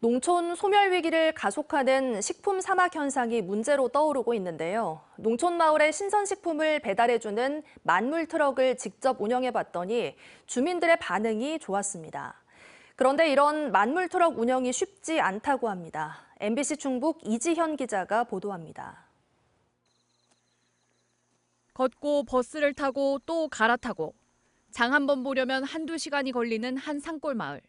농촌 소멸 위기를 가속하는 식품 사막 현상이 문제로 떠오르고 있는데요. 농촌 마을에 신선식품을 배달해주는 만물 트럭을 직접 운영해봤더니 주민들의 반응이 좋았습니다. 그런데 이런 만물 트럭 운영이 쉽지 않다고 합니다. MBC 충북 이지현 기자가 보도합니다. 걷고 버스를 타고 또 갈아타고 장 한 번 보려면 한두 시간이 걸리는 한 산골 마을.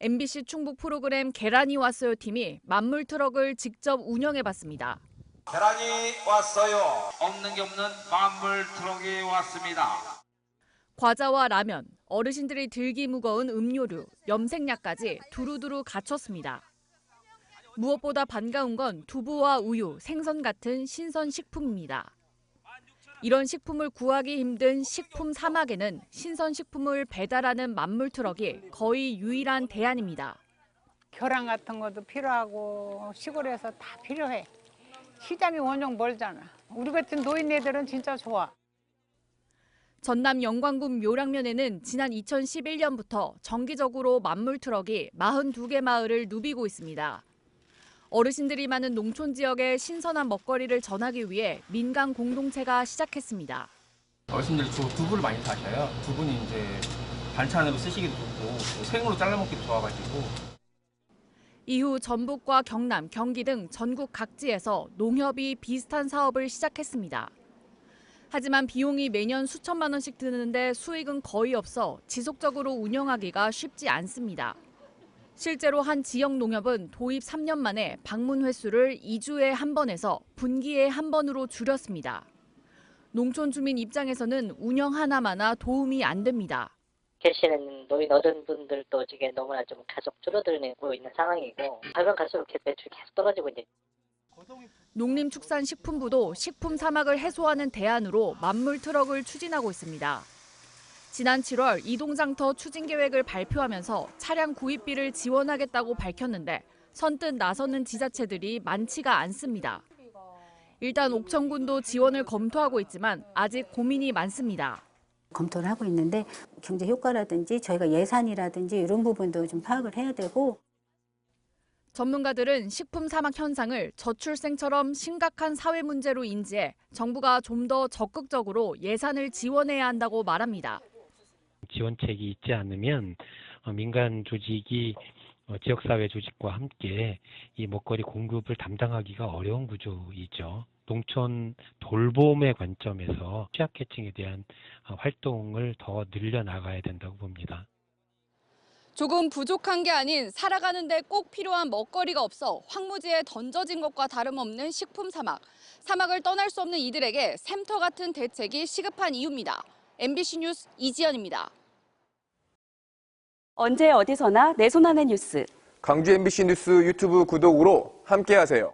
MBC 충북 프로그램 계란이 왔어요 팀이 만물 트럭을 직접 운영해봤습니다. 계란이 왔어요. 없는 게 없는 만물 트럭이 왔습니다. 과자와 라면, 어르신들이 들기 무거운 음료류, 염색약까지 두루두루 갖췄습니다. 무엇보다 반가운 건 두부와 우유, 생선 같은 신선 식품입니다. 이런 식품을 구하기 힘든 식품 사막에는 신선식품을 배달하는 만물 트럭이 거의 유일한 대안입니다. 계란 같은 것도 필요하고 시골에서 다 필요해. 시장이 워낙 멀잖아. 우리 같은 노인네들은 진짜 좋아. 전남 영광군 묘랑면에는 지난 2011년부터 정기적으로 만물 트럭이 42개 마을을 누비고 있습니다. 어르신들이 많은 농촌 지역에 신선한 먹거리를 전하기 위해 민간 공동체가 시작했습니다. 어르신들이 주로 두부를 많이 사셔요. 두부는 이제 반찬으로 쓰시기도 좋고 생으로 잘라 먹기도 좋아가지고. 이후 전북과 경남, 경기 등 전국 각지에서 농협이 비슷한 사업을 시작했습니다. 하지만 비용이 매년 수천만 원씩 드는데 수익은 거의 없어 지속적으로 운영하기가 쉽지 않습니다. 실제로 한 지역 농협은 도입 3년 만에 방문 횟수를 2주에 한 번에서 분기에 한 번으로 줄였습니다. 농촌 주민 입장에서는 운영 하나마나 도움이 안 됩니다. 계시는 노인 어른분들도 지금 너무나 좀 가속 줄어들고 있는 상황이고 가면 갈수록 매출이 계속 떨어지고 있는. 농림축산식품부도 식품 사막을 해소하는 대안으로 만물 트럭을 추진하고 있습니다. 지난 7월 이동장터 추진 계획을 발표하면서 차량 구입비를 지원하겠다고 밝혔는데 선뜻 나서는 지자체들이 많지가 않습니다. 일단 옥천군도 지원을 검토하고 있지만 아직 고민이 많습니다. 검토를 하고 있는데 경제 효과라든지 저희가 예산이라든지 이런 부분도 좀 파악을 해야 되고. 전문가들은 식품 사막 현상을 저출생처럼 심각한 사회 문제로 인지해 정부가 좀 더 적극적으로 예산을 지원해야 한다고 말합니다. 지원책이 있지 않으면 민간 조직이 지역사회 조직과 함께 이 먹거리 공급을 담당하기가 어려운 구조이죠. 농촌 돌봄의 관점에서 취약계층에 대한 활동을 더 늘려나가야 된다고 봅니다. 조금 부족한 게 아닌 살아가는데 꼭 필요한 먹거리가 없어 황무지에 던져진 것과 다름없는 식품 사막. 사막을 떠날 수 없는 이들에게 샘터 같은 대책이 시급한 이유입니다. MBC 뉴스 이지연입니다. 언제 어디서나 내 손 안의 뉴스. 광주 MBC 뉴스 유튜브 구독으로 함께하세요.